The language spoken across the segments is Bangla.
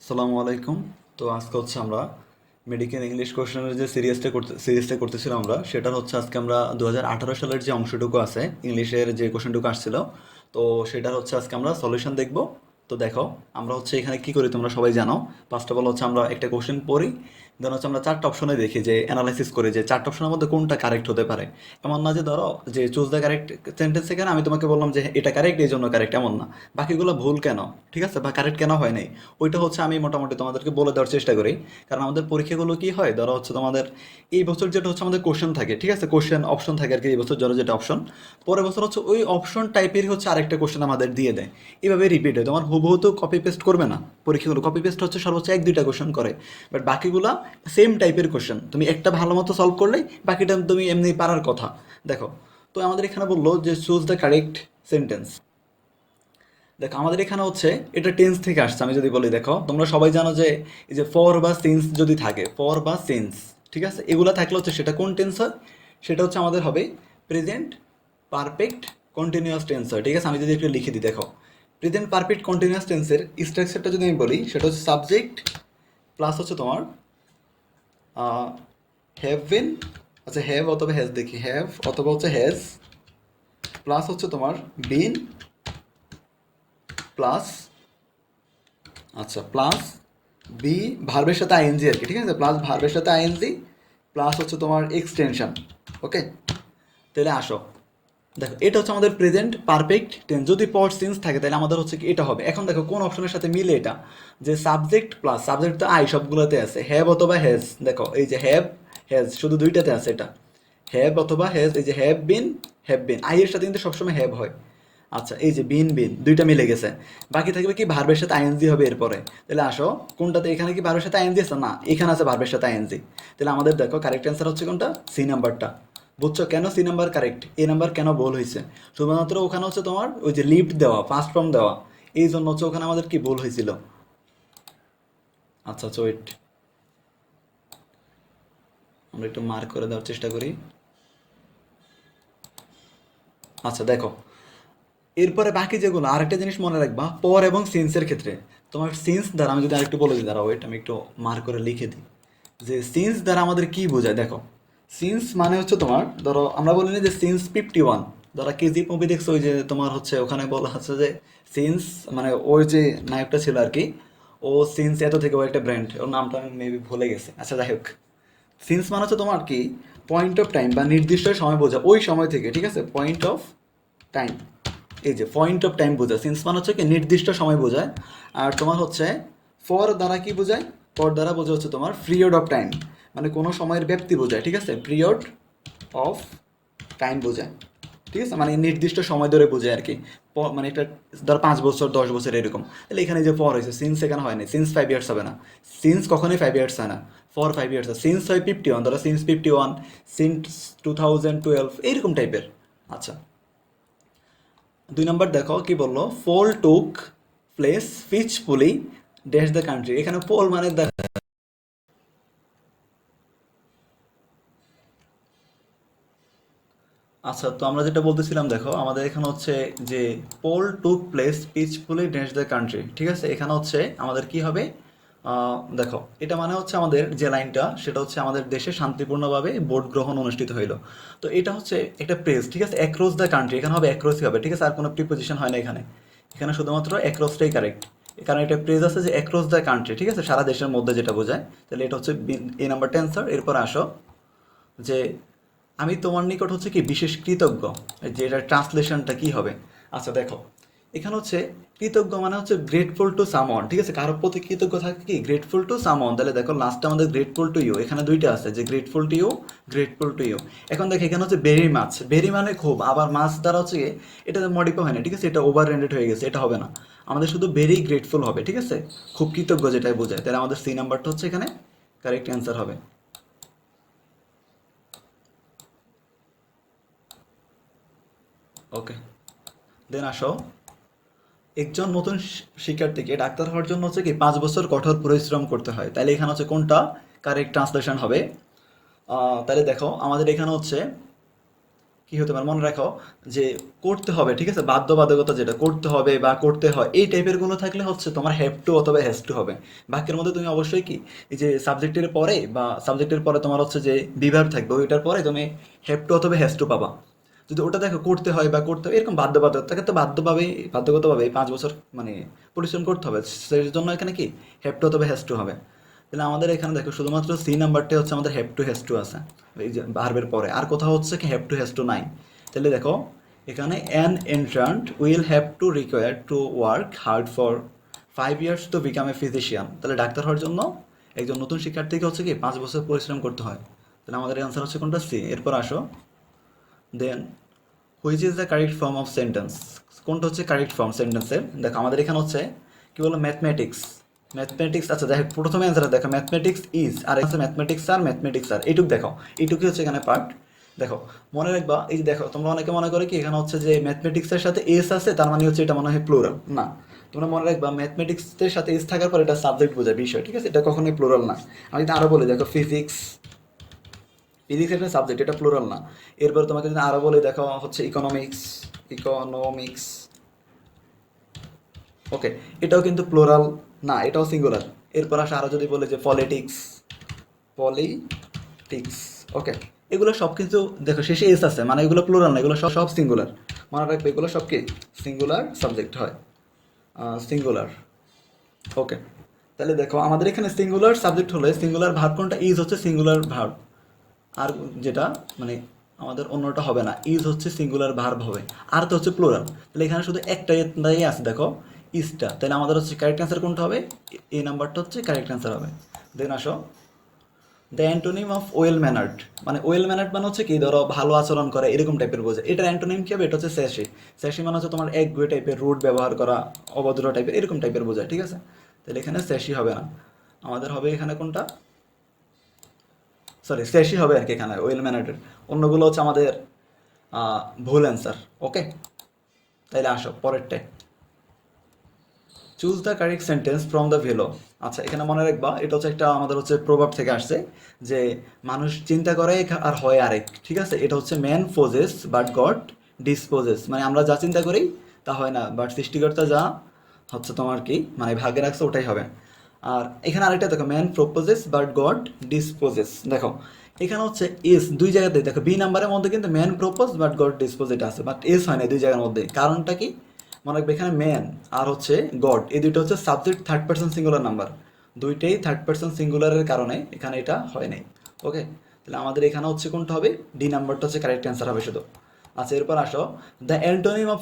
আসসালামু আলাইকুম। তো আজকে হচ্ছে আমরা মেডিকেল ইংলিশ কোশ্চেনের যে সিরিজটা করতেছিলাম আমরা, সেটার হচ্ছে আজকে আমরা 2018 সালের যে অংশটুকু আছে ইংলিশের যে কোশ্চেনটুকু আসছিল, তো সেটার হচ্ছে আজকে আমরা সলিউশন দেখব। তো দেখো, আমরা হচ্ছে এখানে কি করি তোমরা সবাই জানো। ফার্স্ট অফ অল হচ্ছে আমরা একটা কোশ্চেন পড়ি, দেন হচ্ছে আমরা চারটা অপশনে দেখি যে অ্যানালাইসিস করি যে চারটা অপশনের মধ্যে কোনটা কারেক্ট হতে পারে। এমন না যে ধরো যে চুজ দ্য কারেক্ট সেন্টেন্স, এখানে আমি তোমাকে বললাম যে এটা কারেক্ট এই জন্য কারেক্ট, এমন না। বাকিগুলো ভুল কেন, ঠিক আছে, বা কারেক্ট কেন হয় নাই, ওইটা হচ্ছে আমি মোটামুটি তোমাদেরকে বলে দেওয়ার চেষ্টা করি। কারণ আমাদের পরীক্ষাগুলো কি হয়, ধরো হচ্ছে তোমাদের এই বছর যেটা হচ্ছে আমাদের কোশ্চেন থাকে, ঠিক আছে, কোশ্চেন অপশন থাকে আর কি, এই বছর ধরো যেটা অপশন, পরের বছর হচ্ছে ওই অপশন টাইপেরই হচ্ছে আরেকটা কোশ্চেন আমাদের দিয়ে দেয়। এভাবে রিপিট হয়, তোমার হুবহু তো কপি পেস্ট করবে না। পরীক্ষাগুলো কপি পেস্ট হচ্ছে সর্বোচ্চ এক দুইটা কোশ্চেন করে, বাট বাকিগুলা সেম টাইপের কোশ্চেন, তুমি একটা ভালো মতো সলভ করলেই বাকিটা তুমি এমনি পারার কথা। দেখো, তো আমাদের এখানে বললো যে চুজ দ্য কারেক্ট সেন্টেন্স। দেখো আমাদের এখানে হচ্ছে এটা টেন্স থেকে আসছে। আমি যদি বলি, দেখো তোমরা সবাই জানো যে এই যে ফর বা সিন্স যদি থাকে, ফর বা সিন্স, ঠিক আছে, এগুলা থাকলে হচ্ছে সেটা কোন টেন্স হয়, সেটা হচ্ছে আমাদের হবে প্রেজেন্ট পারফেক্ট কন্টিনিউয়াস টেন্স হয়। ঠিক আছে, আমি যদি একটু লিখে দিই, দেখো প্রেজেন্ট পারফেক্ট কন্টিনিউয়াস টেন্সের স্ট্রাকচারটা যদি আমি বলি, সেটা হচ্ছে সাবজেক্ট প্লাস হচ্ছে তোমার হ্যাভ বিন, আচ্ছা হ্যাভ অথবা হ্যাজ, দেখি হ্যাভ অথবা হচ্ছে হ্যাজ, প্লাস হচ্ছে তোমার বিন, প্লাস, আচ্ছা প্লাস বি ভার্বের সাথে আইএনজি আর কি, ঠিক আছে, প্লাস ভার্বের সাথে আইএনজি, প্লাস হচ্ছে তোমার এক্সটেনশন। ওকে, তাহলে আসো, দেখো এটা হচ্ছে আমাদের প্রেজেন্ট পারফেক্ট টেন্স। যদি পর সিন্স থাকে তাহলে আমাদের হচ্ছে কি এটা হবে। এখন দেখো কোন অপশনের সাথে মিলে এটা, যে সাবজেক্ট প্লাস সাবজেক্ট তো আই সবগুলোতে আছে, হ্যাভ অথবা হ্যাজ, দেখো এই যে হ্যাভ হ্যাজ শুধু দুইটাতে আছে, এটা হ্যাভ অথবা হ্যাজ, এই যে হ্যাভ বিন আই এর সাথে কিন্তু সবসময় হ্যাভ হয়। আচ্ছা এই যে বিন বিন দুইটা মিলে গেছে, বাকি থাকবে কি ভার্বের সাথে আইএনজি হবে এরপরে। তাহলে আসো কোনটাতে, এখানে কি ভার্বের সাথে আইএনজি আছে, না এখানে আছে ভার্বের সাথে আইএনজি। তাহলে আমাদের দেখো কারেক্ট অ্যান্সার হচ্ছে কোনটা, সি নাম্বারটা। বুঝছো কেন সি নাম্বার কারেক্ট, এ নাম্বার কেন ভুল হয়েছে? শুধুমাত্র ওখানে হচ্ছে তোমার ওই যে লিফট দেওয়া, ফার্স্ট ফর্ম দেওয়া, এই জন্য হচ্ছে ওখানে আমাদের কি ভুল হয়েছিল। আচ্ছা আচ্ছা ওয়েট, আমরা একটু মার্ক করে দেওয়ার চেষ্টা করি। আচ্ছা দেখো, এরপরে বাকি যেগুলো, আরেকটা জিনিস মনে রাখবা, পর এবং সিন্সের ক্ষেত্রে তোমার সিন্স দ্বারা, আমি যদি আরেকটু বলে দিই, দাঁড়াও ওয়েট আমি একটু মার্ক করে লিখে দিই, যে সিন্স দ্বারা আমাদের কি বোঝায়। দেখো সিন্স মানে হচ্ছে তোমার, ধরো আমরা বলি না যে সিন্স 51, ধরো কেজি মুভি দেখছো, ওই যে তোমার হচ্ছে ওখানে বলা হচ্ছে যে সিন্স, মানে ওই যে নায়কটা ছিল আর কি, ও সিন্স এত থেকে ও একটা ব্র্যান্ড, ওর নামটা আমি মেবি ভুলে গেছি। আচ্ছা যাই হোক, সিন্স মানে হচ্ছে তোমার কি পয়েন্ট অফ টাইম বা নির্দিষ্ট সময় বোঝা, ওই সময় থেকে, ঠিক আছে, পয়েন্ট অফ টাইম, এই যে পয়েন্ট অফ টাইম বোঝায়। সিন্স মানে হচ্ছে কি নির্দিষ্ট সময় বোঝায়। আর তোমার হচ্ছে ফর দ্বারা কি বোঝায়, ফর দ্বারা বোঝা হচ্ছে তোমার পিরিয়ড অফ টাইম, মানে কোনো সময়ের ব্যাপ্তি বোঝায়, ঠিক আছে, পিরিয়ড অফ টাইম বোঝায়, ঠিক আছে, মানে নির্দিষ্ট সময় ধরে বোঝায় আর কি। মানে এটা ধর 5 বছর 10 বছর এরকম। তাহলে এখানে যে ফর হয়েছে, সিন্স এখানে হয় না, সিন্স 5 ইয়ার্স হবে না, সিন্স কখনোই 5 ইয়ার্স হয় না, ফর 5 ইয়ার্স হয়। সিন্স হয় 51, ধরো সিন্স 51, সিন্স 2012, এইরকম টাইপের। আচ্ছা 2 নম্বর দেখো কি বললো, poll took place peacefully dash the country. এখানে পোল মানে আচ্ছা, তো আমরা যেটা বলতেছিলাম, দেখো আমাদের এখানে হচ্ছে যে poll took place peacefully dash the country, ঠিক আছে, এখানে হচ্ছে আমাদের কি হবে, দেখো এটা মানে হচ্ছে আমাদের যে লাইনটা, সেটা হচ্ছে আমাদের দেশে শান্তিপূর্ণভাবে ভোট গ্রহণ অনুষ্ঠিত হইলো। তো এটা হচ্ছে একটা প্রেস, ঠিক আছে, অ্যাক্রস দ্য কান্ট্রি, এখানে হবে অ্যাক্রসই হবে, ঠিক আছে, আর কোনো প্রিপোজিশন হয় না এখানে, এখানে শুধুমাত্র অ্যাক্রসটাই কারেক্ট। কারণ এটা প্রেস আছে যে অ্যাক্রস দ্য কান্ট্রি, ঠিক আছে, সারা দেশের মধ্যে যেটা বোঝায়। তাহলে এটা হচ্ছে এই নাম্বারটা অ্যান্সার। এরপর আসো যে আমি তোমার নিকট হচ্ছে কি বিশেষ কৃতজ্ঞ, যে এটার ট্রান্সলেশনটা কি হবে। আচ্ছা দেখো, এখানে হচ্ছে কৃতজ্ঞ মানে হচ্ছে গ্রেটফুল টু সামন, ঠিক আছে, কারোর প্রতি কৃতজ্ঞ থাকে কি গ্রেটফুল টু সামন। তাহলে দেখো লাস্টে আমাদের গ্রেটফুল টু ইউ, এখানে দুইটা আছে, যে grateful to you, grateful to you. এখন দেখো এখানে হচ্ছে ভেরি মাছ, ভেরি মানে খুব, আবার মাছ দ্বারা হচ্ছে কি, এটা মডিফাই হয় না, ঠিক আছে, এটা ওভার রেন্ডেড হয়ে গেছে, এটা হবে না। আমাদের শুধু ভেরি গ্রেটফুল হবে, ঠিক আছে, খুব কৃতজ্ঞ যেটাই বোঝায়। তাহলে আমাদের সি নাম্বারটা হচ্ছে এখানে কারেক্ট অ্যান্সার হবে। ওকে, দেন আসো, একজন নতুন শিক্ষার্থীকে ডাক্তার হওয়ার জন্য হচ্ছে কি 5 বছর কঠোর পরিশ্রম করতে হয়। তাহলে এখানে হচ্ছে কোনটা কারেক্ট ট্রান্সলেশন হবে? তাহলে দেখো আমাদের এখানে হচ্ছে কি হতে পারে মনে রাখো যে করতে হবে, ঠিক আছে, বাধ্যবাধকতা যেটা করতে হবে বা করতে হয় এই টাইপের গুলো থাকলে হচ্ছে তোমার হ্যাভ টু অথবা হ্যাজ টু হবে। বাক্যের মধ্যে তুমি অবশ্যই কি এই যে সাবজেক্টের পরে বা সাবজেক্টের পরে তোমার হচ্ছে যে বিভার্ব থাকবে, ওইটার পরে তুমি হ্যাভ টু অথবা হ্যাজ টু পাবা। যদি ওটা দেখো করতে হয় বা করতে হবে এরকম বাধ্যবাধকতা তাকে তো বাধ্যগতভাবে 5 বছর মানে পরিশ্রম করতে হবে, সেই জন্য এখানে কি হ্যাভ টু অথবা হ্যাজ টু হবে। তাহলে আমাদের এখানে দেখো শুধুমাত্র সি নাম্বারটা হচ্ছে আমাদের হ্যাভ টু হ্যাজ টু আছে এই যে ভার্বের পরে, আর কোথাও হচ্ছে কি হ্যাভ টু হ্যাজ টু নাই। তাহলে দেখো এখানে an entrant will have to require to work hard for 5 years to become a physician. তাহলে ডাক্তার হওয়ার জন্য একজন নতুন শিক্ষার্থীকে হচ্ছে কি 5 বছর পরিশ্রম করতে হয়। তাহলে আমাদের অ্যান্সার হচ্ছে কোনটা সি। এরপর আসো then which is the correct form of sentence, কোনটা হচ্ছে কারেক্ট ফর্ম সেন্টেন্সের। দেখো আমাদের এখানে হচ্ছে কি বলো ম্যাথমেটিক্স, ম্যাথমেটিক্স আচ্ছা দেখো প্রথমে অ্যান্সার দেখো ম্যাথমেটিক্স ইজ, আর হচ্ছে ম্যাথমেটিক্স আর এইটুক দেখো, এইটুকুই হচ্ছে এখানে পার্ট। দেখো মনে রাখবা এই যে দেখো তোমরা অনেকে মনে করে কি এখানে হচ্ছে যে ম্যাথমেটিক্সের সাথে এস আছে তার মানে হচ্ছে এটা মনে হয় প্লুরাল, না তোমরা মনে রাখবা ম্যাথমেটিক্সের সাথে এস থাকার পর এটা সাবজেক্ট বোঝায় বিষয়, ঠিক আছে, এটা কখনোই প্লুরাল না। আমি যদি আরো বলি দেখো ফিজিক্স একটা সাবজেক্ট, এটা প্লুরাল না। এরপর তোমাকে যদি আরো বলে দেখো হচ্ছে ইকোনমিক্স, ওকে, এটাও কিন্তু প্লুরাল না, এটাও সিঙ্গুলার। এরপর আসে আরো যদি বলে যে পলিটিক্স, ওকে, এগুলো সব কিন্তু দেখো শেষে এস আছে মানে এগুলো প্লুরাল না, এগুলো সব সব সিঙ্গুলার। মনে রাখবে এগুলো সব কি সিঙ্গুলার সাবজেক্ট হয়, সিঙ্গুলার, ওকে। তাহলে দেখো আমাদের এখানে সিঙ্গুলার সাবজেক্ট হলে সিঙ্গুলার ভার্ব কোনটা, ইজ হচ্ছে সিঙ্গুলার ভার্ব, আর যেটা মানে আমাদের অন্যটা হবে না, ইজ হচ্ছে সিঙ্গুলার ভার্ব হবে, আর তো হচ্ছে প্লুরাল। তাহলে এখানে শুধু একটাই আছে দেখো ইজটা, তাহলে আমাদের হচ্ছে কারেক্ট অ্যান্সার কোনটা হবে, এই নাম্বারটা হচ্ছে কারেক্ট অ্যান্সার হবে। দেন আসো দ্য অ্যান্টোনিম অফ ওয়েল ম্যানার্ড, মানে ওয়েল ম্যানার্ড মানে হচ্ছে কি ধরো ভালো আচরণ করা এরকম টাইপের বোঝে, এটার অ্যান্টোনিম কি হবে, এটা হচ্ছে স্যাশি মানে হচ্ছে তোমার একগুয়ে টাইপের, রুড ব্যবহার করা, অভদ্র টাইপের এরকম টাইপের বোঝায়, ঠিক আছে। তাহলে এখানে স্যাশি হবে না, আমাদের হবে এখানে কোনটা, সরি স্যাশি হবে আর কি এখানে ওয়েল ম্যানার্ডের, অন্যগুলো হচ্ছে আমাদের ভুল অ্যান্সার, ওকে। তাইলে আসো পরেরটায়, choose the correct sentence from the below. আচ্ছা এখানে মনে রাখবা এটা হচ্ছে একটা আমাদের হচ্ছে প্রভাব থেকে আসছে যে মানুষ চিন্তা করে আর হয় আরেক, ঠিক আছে, এটা হচ্ছে man poses but god disposes, মানে আমরা যা চিন্তা করি তা হয় না, বাট সৃষ্টিকর্তা যা হচ্ছে তোমার কি মানে ভাগ্যে রাখছে ওটাই হবে। আর এখানে আরেকটা দেখো man proposes but god disposes, দেখো এখানে হচ্ছে এস দুই জায়গাতে, দেখো বি নাম্বারের মধ্যে কিন্তু man propose but god dispose এটা আছে, বাট এস হয় না দুই জায়গার মধ্যে, কারণটা কি মনে রাখবে এখানে ম্যান আর হচ্ছে গড এই দুইটা হচ্ছে subject third person singular number, দুইটাই থার্ড পার্সন সিঙ্গুলারের কারণে এখানে এটা হয় নাই, ওকে। তাহলে আমাদের এখানে হচ্ছে কোনটা হবে, ডি নাম্বারটা হচ্ছে কারেক্ট অ্যান্সার হবে শুধু। আচ্ছা এরপর আসো দ্য অ্যান্টোনিম অফ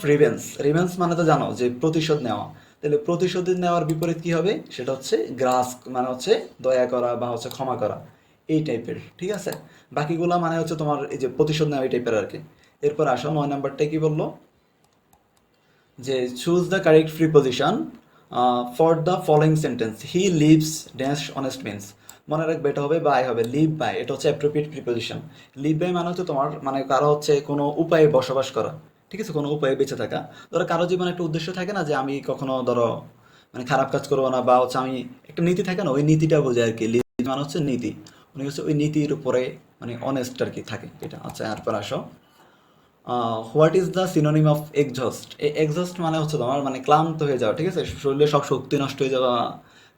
রিভেন্স মানে তো জানো যে প্রতিশোধ নেওয়া, তাহলে প্রতিশোধ নেওয়ার বিপরীত কি হবে, সেটা হচ্ছে গ্রাস মানে হচ্ছে দয়া করা বা হচ্ছে ক্ষমা করা এই টাইপের, ঠিক আছে। বাকিগুলা মানে হচ্ছে তোমার এই যে প্রতিশোধ নেওয়া এই টাইপের আর কি। এরপর আসো 9 নাম্বারটা কি বললো, যে choose the correct preposition for the following sentence, he lives dash honest means. মনে রাখবে এটা হবে বাই হবে, লিভ বাই এটা হচ্ছে অ্যাপ্রোপ্রিয়েট প্রিপোজিশন। লিভ বাই মানে হচ্ছে তোমার মানে কারো হচ্ছে কোনো উপায়ে বসবাস করা, ঠিক আছে, কোনো উপায়ে বেঁচে থাকা। ধরো কারো জীবনে একটা উদ্দেশ্য থাকে না যে আমি কখনো ধরো মানে খারাপ কাজ করবো না, বা হচ্ছে আমি একটা নীতি থাকে না, ওই নীতিটা বোঝায় আর কি, লিভ মানে হচ্ছে নীতি, উনি হচ্ছে ওই নীতির উপরে মানে অনেস্ট আর কি থাকে এটা। আচ্ছা এরপর আসো what is the synonym of exhaust, exhaust মানে হচ্ছে তোমার মানে ক্লান্ত হয়ে যাওয়া, ঠিক আছে, শরীরে সব শক্তি নষ্ট হয়ে যাওয়া,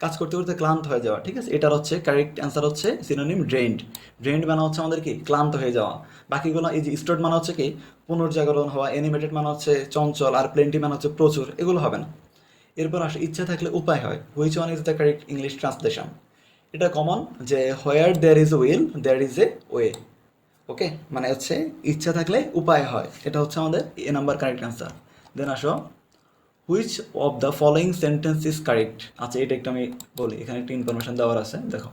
কাজ করতে করতে ক্লান্ত হয়ে যাওয়া, ঠিক আছে, এটার হচ্ছে কারেক্ট অ্যান্সার হচ্ছে সিনোনিম ড্রেন্ড মানে হচ্ছে আমাদের কি ক্লান্ত হয়ে যাওয়া। বাকিগুলো এই যে স্টোর্ড মানে হচ্ছে কি পুনর্জাগরণ হওয়া, অ্যানিমেটেড মানে হচ্ছে চঞ্চল, আর প্লেন্টি মানে হচ্ছে প্রচুর, এগুলো হবে না। এরপর আসে ইচ্ছা থাকলে উপায় হয়, which one is the correct English translation, এটা কমন যে where there is will there is a way, okay, মানে হচ্ছে ইচ্ছা থাকলে উপায় হয়, এটা হচ্ছে আমাদের A number correct answer. Then আসো which of the following sentence is correct. আচ্ছা এটা একটু আমি বলি, এখানে একটা ইনফরমেশন দেওয়ার আছে দেখো,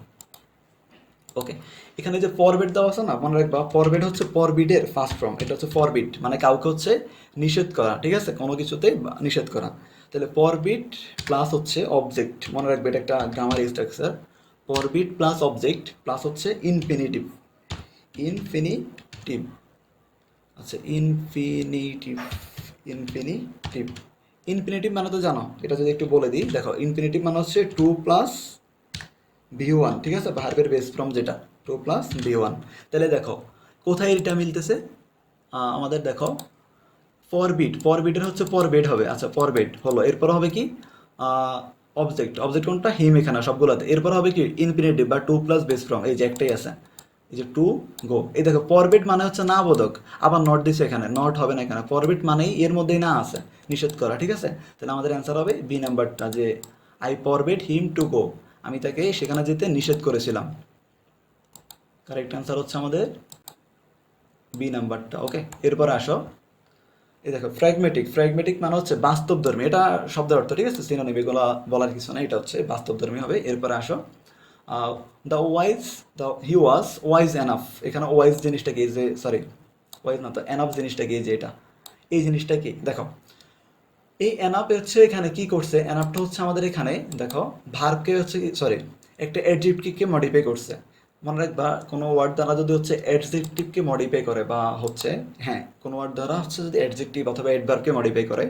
ওকে, এখানে যে ফরবিট দেওয়া আছে না, মনে রাখবা ফরবিট হচ্ছে ফরবিডের ফার্স্ট ফর্ম, এটা হচ্ছে ফরবিট মানে কাউকে হচ্ছে নিষেধ করা, ঠিক আছে, কোনো কিছুতে নিষেধ করা। তাহলে ফরবিট প্লাস হচ্ছে অবজেক্ট, মনে রাখবে এটা একটা grammar structure, forbid plus object plus হচ্ছে ইনফিনিটিভ, আচ্ছা ইনফিনিটিভ ইনফিনিটিভ মানে তো জানো, এটা যদি একটু বলে দিই দেখো, ইনফিনিটিভ মানে হচ্ছে 2 + V1, ঠিক আছে, ভার্বের বেস ফর্ম যেটা 2 + V1। তাহলে দেখো কোথায় এটা মিলতেছে, আমাদের দেখো পরবিটের হচ্ছে পরবেড হবে, আচ্ছা পরবেড হলো, এরপর হবে কি অবজেক্ট, অবজেক্ট কোনটা, হিম এখানে সবগুলোতে, এরপর হবে কি ইনফিনিটিভ বা টু প্লাস বেস ফ্রম, এই যে একটাই আছে, এই যে টু গো, এই দেখো পরবেড মানে হচ্ছে না বোধক, আবার নট দিছে এখানে, নট হবে না এখানে, পরবেড মানেই এর মধ্যেই না আছে, নিষেধ করা, ঠিক আছে। তাহলে আমাদের অ্যান্সার হবে বি নাম্বারটা, যে আই পরবেড হিম টু গো, আমি তাকে সেখানে যেতে নিষেধ করেছিলাম। কারেক্ট অ্যান্সার হচ্ছে আমাদের বি নাম্বারটা। ওকে, এরপর আসো, এই দেখো ফ্র্যাগমেটিক মানে হচ্ছে বাস্তবধর্মী, এটা শব্দের অর্থ, ঠিক আছে, সিনোনিম, এগুলো বলার কিছু না, এটা হচ্ছে বাস্তবধর্মী হবে। এরপরে আসো, the wise, he was wise enough, এখানে ওয়াইজ জিনিসটা কি, যে সরি ওয়াইজ না তো এনাফ জিনিসটা কি, যে এটা এই জিনিসটা কি, দেখো এই এনাফ হচ্ছে এখানে কি করছে, এনাফটা হচ্ছে আমাদের এখানে দেখো ভার্বকে হচ্ছে সরি একটা অ্যাডজেক্টিভকে মডিফাই করছে। মনে রাখবা কোনো ওয়ার্ড দ্বারা যদি হচ্ছে অ্যাডজেক্টিভকে মডিফাই করে, বা হচ্ছে হ্যাঁ কোনো ওয়ার্ড দ্বারা হচ্ছে যদি অ্যাডজেক্টিভ অথবা অ্যাডভার্বকে মডিফাই করে,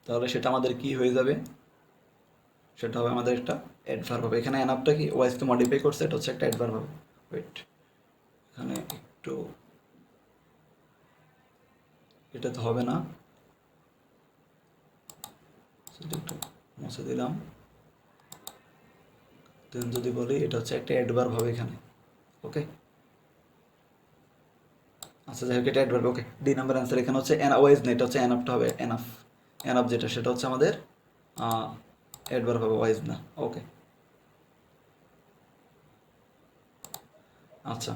তাহলে সেটা আমাদের কি হয়ে যাবে, সেটা হবে আমাদের একটা অ্যাডভার্ব হবে। এখানে এনাফটা কি ওয়াইজকে মডিফাই করছে, এটা হচ্ছে একটা অ্যাডভার্ব হবে। ওয়েট, এখানে একটু, এটা তো হবে না, সেটা একটু মুছে দিলাম, দেন যদি বলি এটা হচ্ছে একটা অ্যাডভার্ব হবে এখানে। ওকে, আচ্ছা যাই হোক এটা অ্যাডভার্ব। ওকে, ডি নাম্বার অ্যান্সার এখানে হচ্ছে ওয়াইজ না, এটা হচ্ছে এনাফটা হবে, এনাফ, এনাফ যেটা সেটা হচ্ছে আমাদের অ্যাডভার্ব হবে, ওয়াইজ না। ওকে, আচ্ছা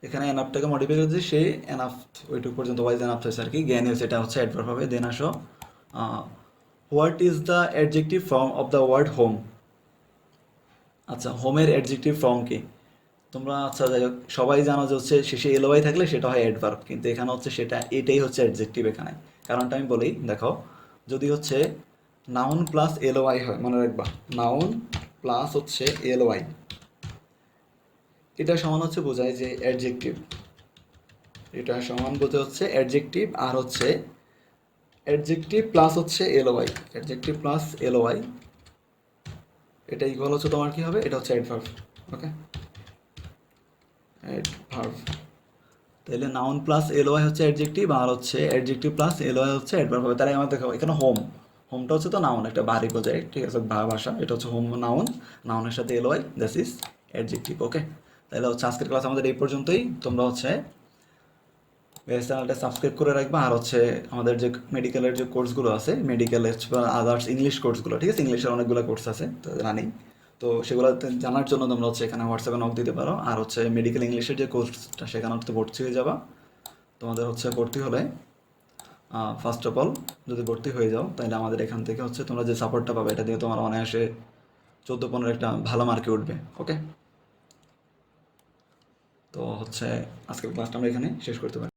এখানে এনাফটাকে মডিফাই করেছে, সে এনাফ ওইটুকু পর্যন্ত ওয়াইজ এনাফ হয়েছে আর কি, জ্ঞানী হয়েছে, এটা হচ্ছে অ্যাডভার্ব হবে। দেন আসো, what is the adjective form of the word home, আচ্ছা হোমের অ্যাডজেক্টিভ ফর্ম কি, তোমরা আচ্ছা যাই হোক সবাই জানো যে হচ্ছে শেষে এলওয়াই থাকলে সেটা হয় অ্যাডভার্ব, কিন্তু এখানে হচ্ছে সেটা এটাই হচ্ছে অ্যাডজেক্টিভ এখানে। কারণটা আমি বলি, দেখো যদি হচ্ছে নাউন প্লাস এলওয়াই হয়, মনে রাখবা নাউন প্লাস হচ্ছে এলওয়াই, এটা সমান হচ্ছে বোঝায় যে অ্যাডজেক্টিভ, এটা সমান বোঝে হচ্ছে অ্যাডজেক্টিভ, আর হচ্ছে অ্যাডজেক্টিভ প্লাস হচ্ছে এলওয়াই, অ্যাডজেক্টিভ প্লাস এলওয়াই, এটা ইকুয়াল হচ্ছে তোমার কি হবে, এটা হচ্ছে অ্যাডভার্ব। ওকে, অ্যাডভার্ব, তাহলে নাউন প্লাস এলওয়াই হচ্ছে অ্যাডজেক্টিভ, আর হচ্ছে অ্যাডজেক্টিভ প্লাস এলওয়াই হচ্ছে অ্যাডভার্ব হবে। তাহলে আমার দেখো এখানে হোম, হোমটা হচ্ছে তো নাউন, একটা বাড়ি বোঝায়, ঠিক আছে, ভাষা, এটা হচ্ছে হোম নাউন, নাউনের সাথে এলওয়াই, দ্যাট ইজ অ্যাডজেক্টিভ। ওকে, তাহলে হচ্ছে আজকের ক্লাস আমাদের এই পর্যন্তই। তোমরা হচ্ছে চ্যানেলটা সাবস্ক্রাইব করে রাখবা, আর হচ্ছে আমাদের যে মেডিকেলের যে কোর্সগুলো আছে, মেডিকেলের বা আদার্স ইংলিশ কোর্সগুলো, ঠিক আছে, ইংলিশের অনেকগুলো কোর্স আছে তো জানি, তো সেগুলো জানার জন্য তোমরা হচ্ছে এখানে হোয়াটসঅ্যাপে নক দিতে পারো। আর হচ্ছে মেডিকেল ইংলিশের যে কোর্সটা সেখানে হচ্ছে ভর্তি হয়ে যাবা। তোমাদের হচ্ছে ভর্তি হলে ফার্স্ট অফ অল যদি ভর্তি হয়ে যাও, তাহলে আমাদের এখান থেকে হচ্ছে তোমরা যে সাপোর্টটা পাবে, এটা দিয়ে তোমার অনায়াসে 14-15 একটা ভালো মার্কে উঠবে। ওকে, তো হচ্ছে আজকের ক্লাসটা আমরা এখানে শেষ করতে পারি।